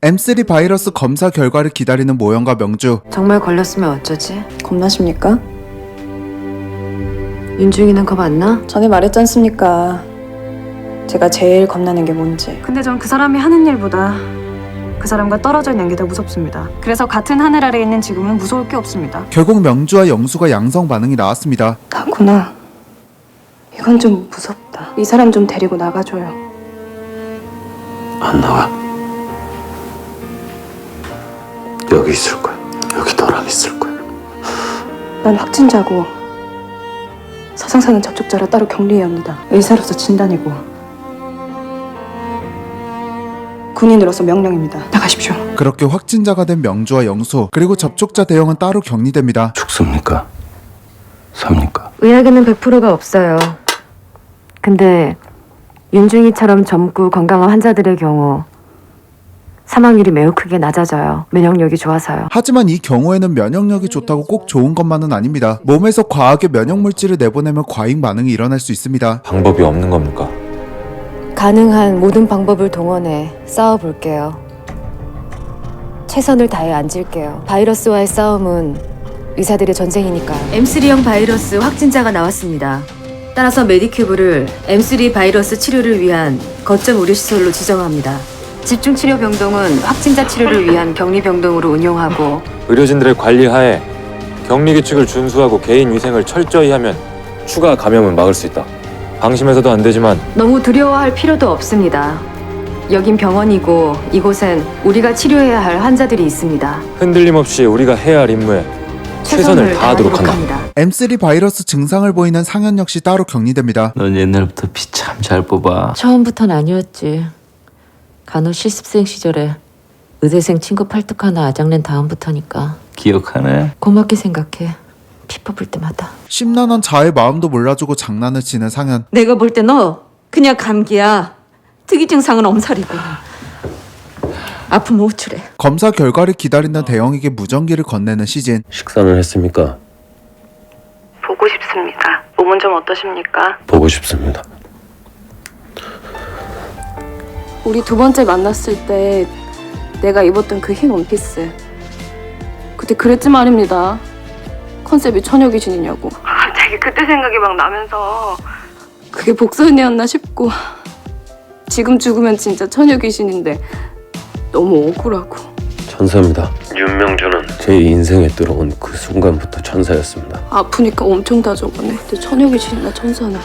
M3 바이러스 검사 결과를 기다리는 모연과 명주. 정말 걸렸으면 어쩌지? 겁나십니까? 윤중이는 겁 안 나? 전에 말했지 않습니까? 제가 제일 겁나는 게 뭔지. 근데 전 그 사람이 하는 일보다 그 사람과 떨어져 있는 게 더 무섭습니다. 그래서 같은 하늘 아래에 있는 지금은 무서울 게 없습니다. 결국 명주와 영수가 양성 반응이 나왔습니다. 나구나. 이건 좀 무섭다. 이 사람 좀 데리고 나가줘요. 안 나와. 여기 있을 거야. 여기 너랑 있을 거야. 난 확진자고 사상사는 접촉자라 따로 격리해야 합니다. 의사로서 진단이고 군인으로서 명령입니다. 나가십시오. 그렇게 확진자가 된 명주와 영수 그리고 접촉자 대형은 따로 격리됩니다. 죽습니까? 삽니까? 의학에는 100%가 없어요. 근데 윤중이처럼 젊고 건강한 환자들의 경우 사망률이 매우 크게 낮아져요. 면역력이 좋아서요. 하지만 이 경우에는 면역력이 좋다고 꼭 좋은 것만은 아닙니다. 몸에서 과하게 면역물질을 내보내면 과잉 반응이 일어날 수 있습니다. 방법이 없는 겁니까? 가능한 모든 방법을 동원해 싸워볼게요. 최선을 다해 앉을게요. 바이러스와의 싸움은 의사들의 전쟁이니까요. M3형 바이러스 확진자가 나왔습니다. 따라서 메디큐브를 M3 바이러스 치료를 위한 거점 의료시설로 지정합니다. 집중치료 병동은 확진자 치료를 위한 격리 병동으로 운영하고 의료진들의 관리하에 격리 규칙을 준수하고 개인 위생을 철저히 하면 추가 감염은 막을 수 있다. 방심해서도 안 되지만 너무 두려워할 필요도 없습니다. 여긴 병원이고 이곳엔 우리가 치료해야 할 환자들이 있습니다. 흔들림 없이 우리가 해야 할 임무에 최선을 다하도록 한다. M3 바이러스 증상을 보이는 상현 역시 따로 격리됩니다. 넌 옛날부터 피 참 잘 뽑아. 처음부턴 아니었지. 간호 실습생 시절에 의대생 친구 팔뚝 하나 아작낸 다음부터니까. 기억하네? 고맙게 생각해. 피 뽑을 때마다. 심란한 자의 마음도 몰라주고 장난을 치는 상현. 내가 볼 때 너 그냥 감기야. 특이 증상은 엄살이고. 아프면 호출해. 검사 결과를 기다리는 대영에게 무전기를 건네는 시진. 식사는 했습니까? 보고 싶습니다. 몸은 좀 어떠십니까? 보고 싶습니다. 우리 두 번째 만났을 때 내가 입었던 그 흰 원피스 그때 그랬지 말입니다. 컨셉이 처녀 귀신이냐고. 갑자기 그때 생각이 막 나면서 그게 복선이었나 싶고 지금 죽으면 진짜 처녀 귀신인데 너무 억울하고. 천사입니다. 윤명주는 제 인생에 들어온 그 순간부터 천사였습니다. 아프니까 엄청 다져가네. 근데 처녀 귀신이나 천사나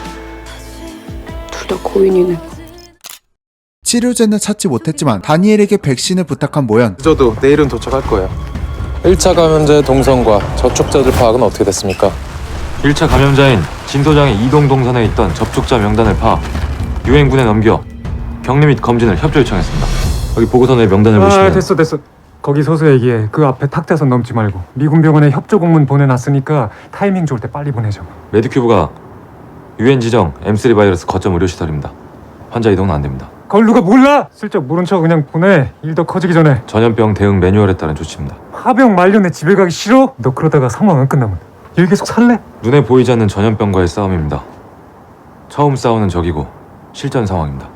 둘 다 고인이네. 치료제는 찾지 못했지만 다니엘에게 백신을 부탁한 모연. 늦어도 내일은 도착할 거예요. 1차 감염자의 동선과 접촉자들 파악은 어떻게 됐습니까? 1차 감염자인 진 소장의 이동 동선에 있던 접촉자 명단을 파악, 유엔군에 넘겨 격리 및 검진을 협조 요청했습니다. 여기 보고서의 명단을 보시면 됐어. 거기 서서 얘기해. 그 앞에 탁자선 넘지 말고. 미군 병원에 협조 공문 보내놨으니까 타이밍 좋을 때 빨리 보내줘. 메디큐브가 유엔 지정 M3 바이러스 거점 의료시설입니다. 환자 이동은 안 됩니다. 그걸 누가 몰라? 슬쩍 모른 척 그냥 보내. 일 더 커지기 전에. 전염병 대응 매뉴얼에 따른 조치입니다. 화병 말년에 집에 가기 싫어? 너 그러다가 상황 안 끝나면 여기 계속 살래? 눈에 보이지 않는 전염병과의 싸움입니다. 처음 싸우는 적이고 실전 상황입니다.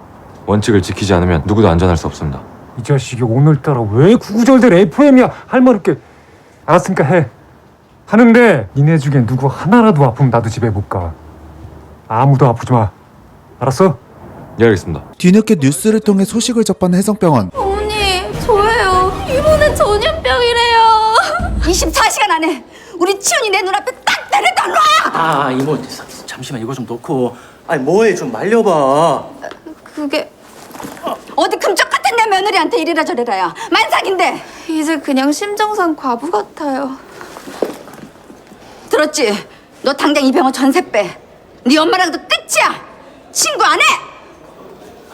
원칙을 지키지 않으면 누구도 안전할 수 없습니다. 이 자식이 오늘따라 왜 구구절절 FM이야? 할 말 없게. 알았으니까 해. 하는데 니네 중에 누구 하나라도 아프면 나도 집에 못 가. 아무도 아프지 마. 알았어? 예, 알겠습니다. 뒤늦게 뉴스를 통해 소식을 접한 혜성병원. 어머니, 저예요. 이번엔 전염병이래요. 24시간 안에 우리 치훈이 내 눈앞에 딱 데려다 놔! 아 이모 잠시만 이거 좀 놓고 아니 뭐해 좀 말려봐. 그게 어디 금쪽 같은 내 며느리한테 이래라 저래라야. 만삭인데. 이제 그냥 심정상 과부 같아요. 들었지? 너 당장 이 병원 전세 빼. 네 엄마랑도 끝이야. 친구 안 해.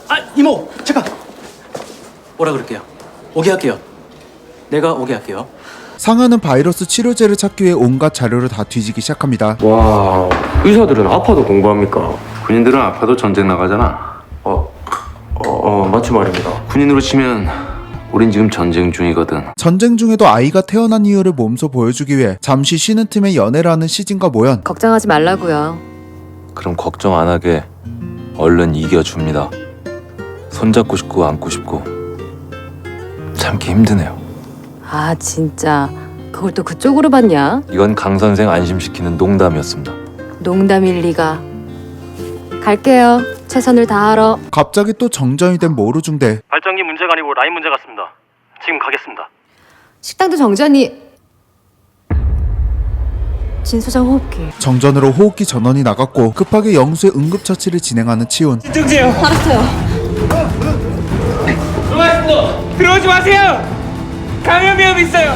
아 이모 잠깐 오라 그럴게요. 오게 할게요. 내가 오게 할게요. 상현은 바이러스 치료제를 찾기 위해 온갖 자료를 다 뒤지기 시작합니다. 와, 의사들은 아파도 공부합니까? 군인들은 아파도 전쟁 나가잖아. 맞지 말입니다. 군인으로 치면 우린 지금 전쟁 중이거든. 전쟁 중에도 아이가 태어난 이유를 몸소 보여주기 위해 잠시 쉬는 틈에 연애를 하는 시진과 모연. 걱정하지 말라고요. 그럼 걱정 안 하게 얼른 이겨줍니다. 손잡고 싶고 안고 싶고 참기 힘드네요. 아, 진짜. 그걸 또 그쪽으로 봤냐? 이건 강 선생 안심시키는 농담이었습니다. 농담일 리가. 갈게요. 최선을 다하러. 갑자기 또 정전이 된 모르중대. 발전기 문제가 아니고 라인 문제 같습니다. 지금 가겠습니다. 식당도 정전이. 진 소장 호흡기. 정전으로 호흡기 전원이 나갔고 급하게 영수의 응급처치를 진행하는 치훈. 알았어요. 들어오지 마세요. 감염 위험 있어요.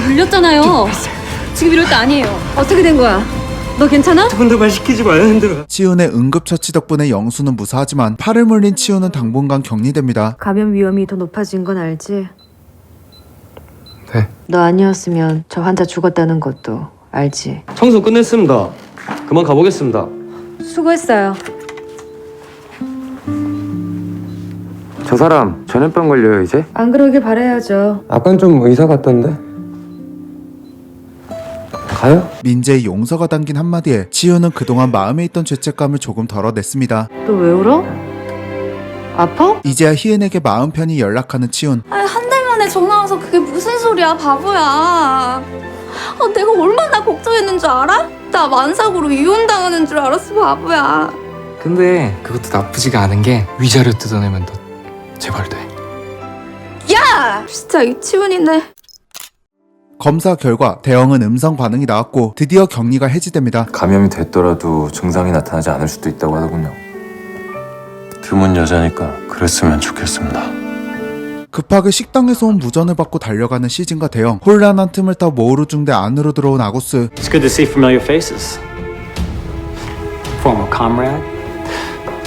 물렸잖아요. 지금 이럴 때 아니에요. 어떻게 된 거야? 너 괜찮아? 혼자만 시키지 마요. 흔들어. 치훈의 응급처치 덕분에 영수는 무사하지만 팔을 물린 치훈은 당분간 격리됩니다. 감염 위험이 더 높아진 건 알지? 네. 너 아니었으면 저 환자 죽었다는 것도 알지? 청소 끝냈습니다. 그만 가보겠습니다. 수고했어요. 저 사람 전염병 걸려요 이제? 안 그러길 바라야죠. 아깐 좀 의사 같던데? 가요? 민재의 용서가 담긴 한마디에 치훈은 그동안 마음에 있던 죄책감을 조금 덜어냈습니다. 너 왜 울어? 아파? 이제야 희은에게 마음 편히 연락하는 치훈. 아니, 한 달 만에 전화 와서 그게 무슨 소리야, 바보야. 내가 얼마나 걱정했는 줄 알아? 나 만삭으로 이혼당하는 줄 알았어, 바보야. 근데 그것도 나쁘지가 않은 게 위자료 뜯어내면 너 제발 돼. 야! 진짜 이치훈이네. 검사 결과 대형은 음성 반응이 나왔고 드디어 격리가 해지됩니다. 감염이 됐더라도 증상이 나타나지 않을 수도 있다고 하더군요. 드문 여자니까 그랬으면 좋겠습니다. 급하게 식당에서 온 무전을 받고 달려가는 시진과 대형. 혼란한 틈을 타 모르중대 안으로 들어온 아고스. It's good to see familiar faces. Former comrade,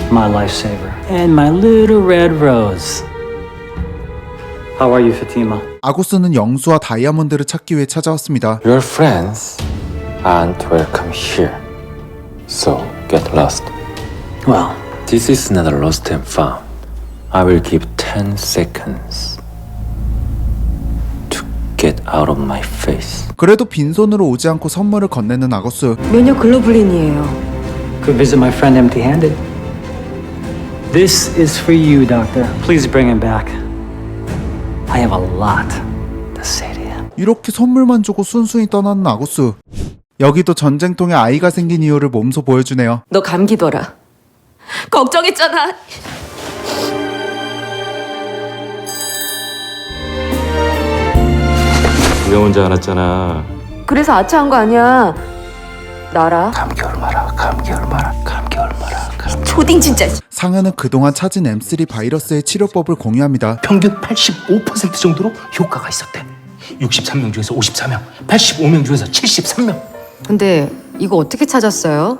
my lifesaver, and my little red rose. How are you, Fatima? 아고스는 영수와 다이아몬드를 찾기 위해 찾아왔습니다. Your friends aren't welcome here. So get lost. Well, This is not lost and found. I will give 10 seconds to get out of my face. 그래도 빈손으로 오지 않고 선물을 건네는 아고스. 면역 글로불린이에요. could visit my friend empty-handed. This is for you, Doctor. Please bring him back. I have a lot to say to him. 이렇게 선물만 주고 순순히 떠나는 아고스. 여기도 전쟁통에 아이가 생긴 이유를 몸소 보여주네요. 너 감기더라. 걱정했잖아. 네가 혼자 안 왔잖아. 그래서 아차한 거 아니야. 나라. 감기 얼마라, 감기 얼마라, 감기 얼마라, 감기. 초딩 진짜. 상현은 그동안 찾은 M3 바이러스의 치료법을 공유합니다. 평균 85% 정도로 효과가 있었대. 63명 중에서 54명, 85명 중에서 73명. 근데 이거 어떻게 찾았어요?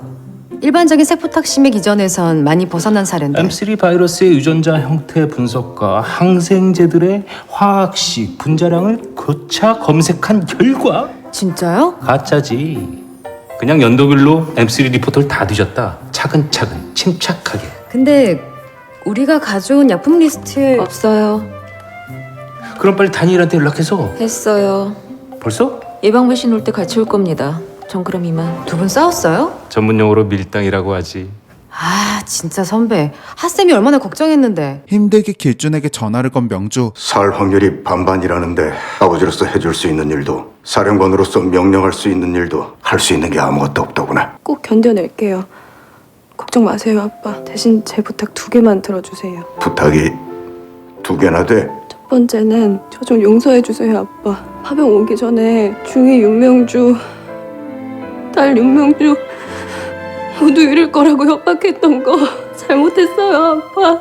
일반적인 세포탁심액 이전에선 많이 벗어난 사례인데. M3 바이러스의 유전자 형태 분석과 항생제들의 화학식 분자량을 교차 검색한 결과. 진짜요? 가짜지. 그냥 연도별로 M3 리포터를 다 뒤졌다. 차근차근 침착하게. 근데 우리가 가져온 약품 리스트에 없어요. 그럼 빨리 다니엘한테 연락해서. 했어요. 벌써? 예방배신 올 때 같이 올 겁니다. 전 그럼 이만. 두 분 싸웠어요? 전문용어로 밀당이라고 하지. 아, 진짜 선배. 핫쌤이 얼마나 걱정했는데. 힘들게 길준에게 전화를 건 명주. 살 확률이 반반이라는데 아버지로서 해줄 수 있는 일도 사령관으로서 명령할 수 있는 일도 할 수 있는 게 아무것도 없더구나. 꼭 견뎌낼게요. 걱정 마세요, 아빠. 대신 제 부탁 2개만 들어주세요. 부탁이 2개나 돼? 첫 번째는 저 좀 용서해주세요, 아빠. 파병 오기 전에 중이 윤명주, 딸 윤명주 모두 잃을 거라고 협박했던 거 잘못했어요, 아빠.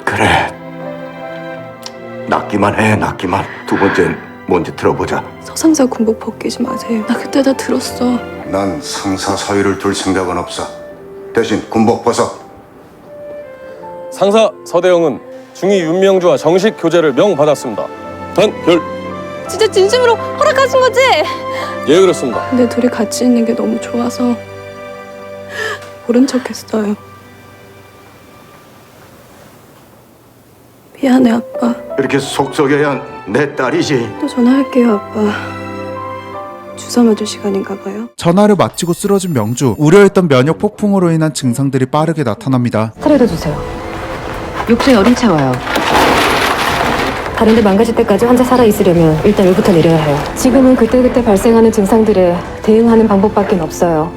그래. 낫기만 해, 낫기만. 2번째는 뭔지 들어보자. 서상사 군복 벗기지 마세요. 나 그때 다 들었어. 난 상사 사위를 둘 생각은 없어. 대신 군복 벗어. 상사 서대영은 중위 윤명주와 정식 교제를 명받았습니다. 단결. 진짜 진심으로 허락하신 거지? 예, 그렇습니다. 근데 둘이 같이 있는 게 너무 좋아서 모른 척 했어요. 미안해, 아빠. 이렇게 속썩여야 내 딸이지. 또 전화할게요, 아빠. 주사 맞을 시간인가 봐요. 전화를 마치고 쓰러진 명주. 우려했던 면역 폭풍으로 인한 증상들이 빠르게 나타납니다. 차려다 주세요. 욕조에 어린 차 와요. 다른데 망가질 때까지 환자 살아있으려면 일단 여기부터 내려야 해요. 지금은 그때그때 발생하는 증상들에 대응하는 방법밖에 없어요.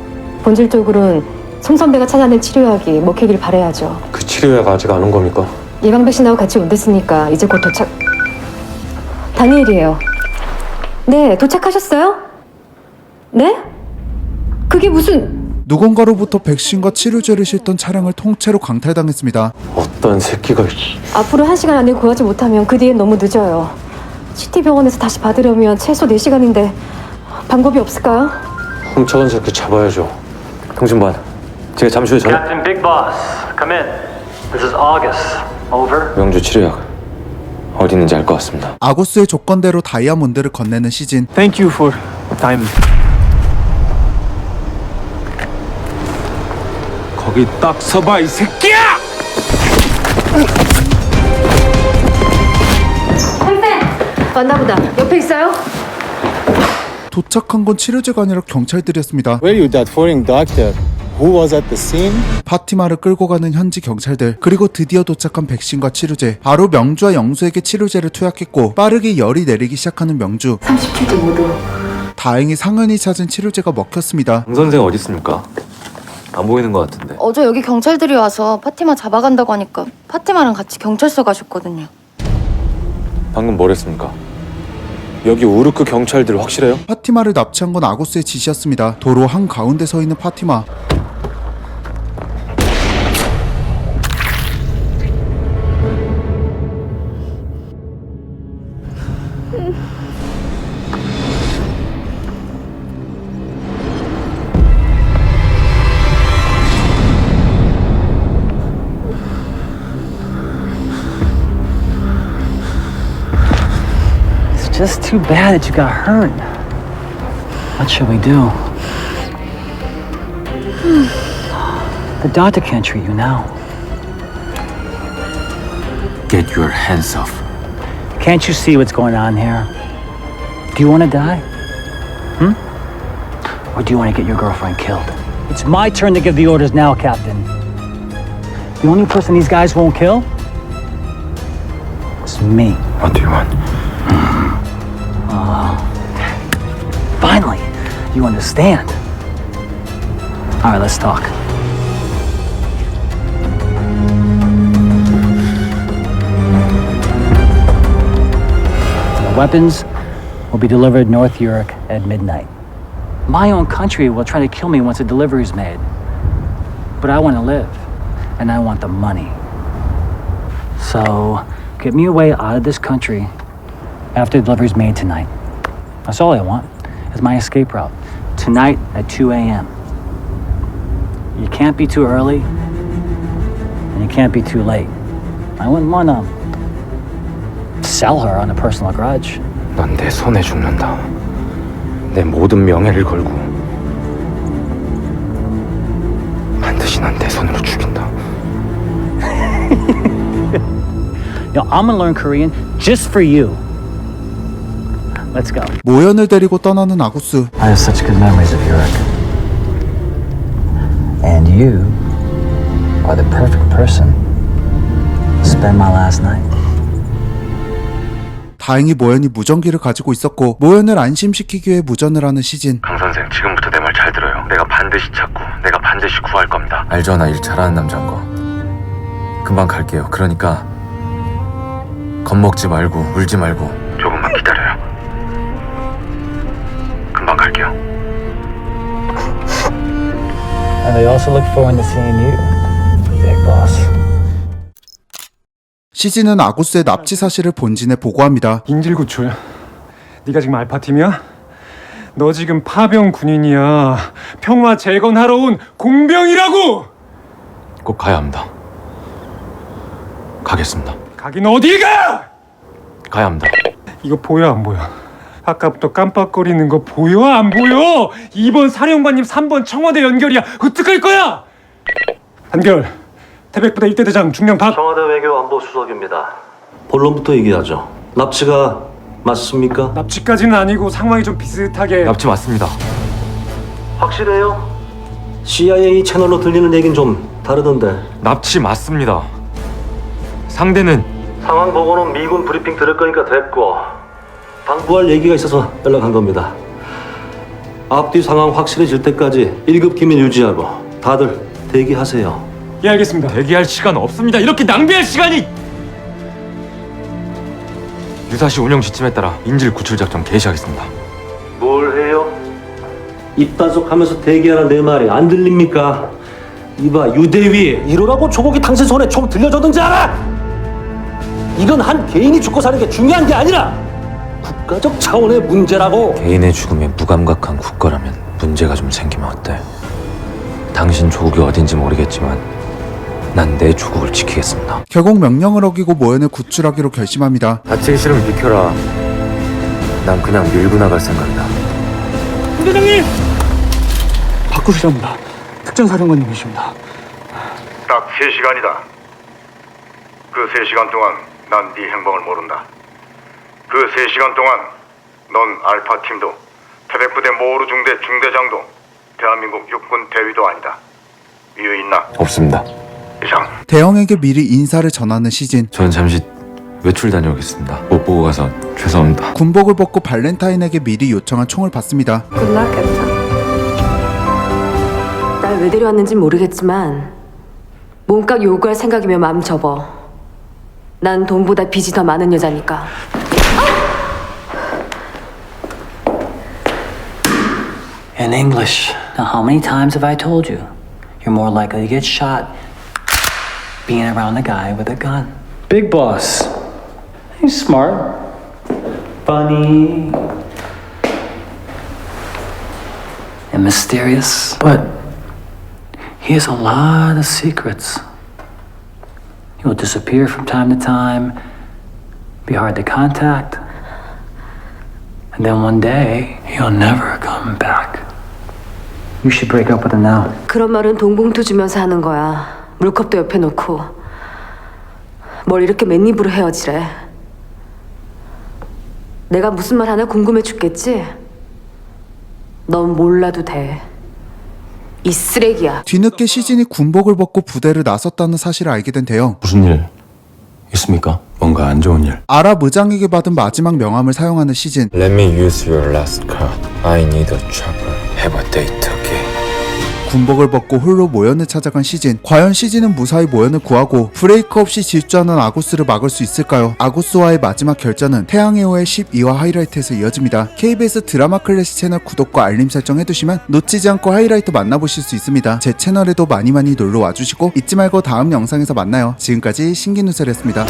본질적으로는 송 선배가 찾아낸 치료약이 먹히길 바라야죠. 그 치료약 아직 안 온 겁니까? 예방 백신하고 같이 온댔으니까 이제 곧 도착. 다니엘이에요. 네, 도착하셨어요? 네? 그게 무슨... 누군가로부터 백신과 치료제를 싣던 차량을 통째로 강탈당했습니다. 어떤 새끼가... 앞으로 1시간 안에 구하지 못하면 그 뒤엔 너무 늦어요. CT병원에서 다시 받으려면 최소 4시간인데 방법이 없을까요? 훔쳐간 새끼 잡아야죠. 통신반, 제가 잠시 후에 전화... Captain Big Boss, come in. This is August. Over. 명주 치료약 어디 있는지 알 것 같습니다. 아고스의 조건대로 다이아몬드를 건네는 시진. Thank you for time. 거기 딱 서봐 이 새끼야! 왔나보다. 옆에 있어요? 도착한 건 치료제가 아니라 경찰들이었습니다. Were you that foreign doctor who was at the scene? 파티마를 끌고 가는 현지 경찰들, 그리고 드디어 도착한 백신과 치료제. 바로 명주와 영수에게 치료제를 투약했고 빠르게 열이 내리기 시작하는 명주. 37.5도. 다행히 상은이 찾은 치료제가 먹혔습니다. 강 선생 어디 있습니까? 안 보이는 것 같은데. 어제 여기 경찰들이 와서 파티마 잡아간다고 하니까 파티마랑 같이 경찰서 가셨거든요. 방금 뭐랬습니까? 여기 우르크 경찰들 확실해요? 파티마를 납치한 건 아고스의 지시였습니다. 도로 한가운데 서 있는 파티마. It's just too bad that you got hurt. What shall we do? The doctor can't treat you now. Get your hands off. Can't you see what's going on here? Do you want to die? Or do you want to get your girlfriend killed? It's my turn to give the orders now, Captain. The only person these guys won't kill is me. What do you want? Finally, you understand. All right, let's talk. The weapons will be delivered North Uruk at midnight. My own country will try to kill me once the delivery is made. But I want to live, and I want the money. So, get me away out of this country after the delivery is made tonight. That's all I want, is my escape route. Tonight at 2 a.m. You can't be too early, and you can't be too late. I wouldn't want to sell her on a personal grudge. 넌 내 손에 죽는다. 내 모든 명예를 걸고 반드시 넌 내 손으로 죽인다. Yo, I'm gonna learn Korean just for you. Let's go. 모연을 데리고 떠나는 아고스. I have such good memories of Uruk. And you are the perfect person to spend my last night. 다행히 모연이 무전기를 가지고 있었고 모연을 안심시키기 위해 무전을 하는 시진. 강 선생, 지금부터 내 말 잘 들어요. 내가 반드시 찾고 내가 반드시 구할 겁니다. 알죠, 나 일 잘하는 남자인 거. 금방 갈게요. 그러니까 겁먹지 말고 울지 말고 조금만 기다려요. 금방 갈게요. And I also look forward to seeing you, Big Boss. 시진은 아고스의 납치 사실을 본진에 보고합니다. 인질구출. 네가 지금 알파팀이야? 너 지금 파병 군인이야. 평화 재건하러 온 공병이라고! 꼭 가야 합니다. 가겠습니다. 가긴 어딜 가! 가야 합니다. 이거 보여 안 보여? 아까부터 깜빡거리는 거 보여 안 보여? 2번 사령관님 3번 청와대 연결이야. 어떡할 거야? 단결. 태백부대 1대 대장 중령 박. 청와대 외교안보수석입니다. 본론부터 얘기하죠. 납치가 맞습니까? 납치까지는 아니고 상황이 좀 비슷하게. 납치 맞습니다. 확실해요? CIA 채널로 들리는 얘긴 좀 다르던데. 납치 맞습니다. 상대는 상황 보고는 미군 브리핑 들을 거니까 됐고, 당부할 얘기가 있어서 연락한 겁니다. 앞뒤 상황 확실해질 때까지 1급 기밀 유지하고 다들 대기하세요. 예, 알겠습니다. 대기할 시간 없습니다. 이렇게 낭비할 시간이! 유사시 운영 지침에 따라 인질 구출 작전 개시하겠습니다. 뭘 해요? 입단속하면서 대기하는 내 말이 안 들립니까? 이봐, 유대위 이러라고 조국이 당신 손에 총 들려줬는지 알아? 이건 한 개인이 죽고 사는 게 중요한 게 아니라 국가적 차원의 문제라고. 개인의 죽음에 무감각한 국가라면 문제가 좀 생기면 어때? 당신 조국이 어딘지 모르겠지만 난 내 조국을 지키겠습니다. 결국 명령을 어기고 모현을 구출하기로 결심합니다. 다치기 싫으면 비켜라. 난 그냥 밀고 나갈 생각이다. 부대장님! 바꾸시랍니다. 특전사령관님이십니다. 딱 3시간이다. 그 3시간 동안 난 네 행방을 모른다. 그 3시간 동안 넌 알파팀도 태백부대 모으르 중대 중대장도 대한민국 육군 대위도 아니다. 이유 있나? 없습니다. 이상. 대영에게 미리 인사를 전하는 시진. 전 잠시 외출 다녀오겠습니다. 못 보고 가서 죄송합니다. 군복을 벗고 발렌타인에게 미리 요청한 총을 받습니다. 날 왜 데려왔는진 모르겠지만 몸값 요구할 생각이면 마음 접어. 난 돈보다 빚이 더 많은 여자니까. In English. Now, how many times have I told you? You're more likely to get shot being around a guy with a gun. Big boss. He's smart. Funny. And mysterious. But he has a lot of secrets. He'll disappear from time to time, be hard to contact, and then one day, he'll never come back. You should break up with him now. 그런 말은 동봉투 주면서 하는 거야. 물컵도 옆에 놓고. 뭘 이렇게 맨입으로 헤어지래. 내가 무슨 말 하나 궁금해 죽겠지? 넌 몰라도 돼. 이 쓰레기야. 뒤늦게 시진이 군복을 벗고 부대를 나섰다는 사실을 알게 된 대영. 무슨 일 있습니까? 뭔가 안 좋은 일. 아랍 의장에게 받은 마지막 명함을 사용하는 시진. Let me use your last card. I need a chopper. Have a date again. 군복을 벗고 홀로 모연을 찾아간 시진. 과연 시진은 무사히 모연을 구하고 브레이크 없이 질주하는 아구스를 막을 수 있을까요? 아구스와의 마지막 결전은 태양의 호의 12화 하이라이트에서 이어집니다. KBS 드라마 클래식 채널 구독과 알림 설정 해두시면 놓치지 않고 하이라이트 만나보실 수 있습니다. 제 채널에도 많이 놀러 와주시고 잊지 말고 다음 영상에서 만나요. 지금까지 신기누설이었습니다.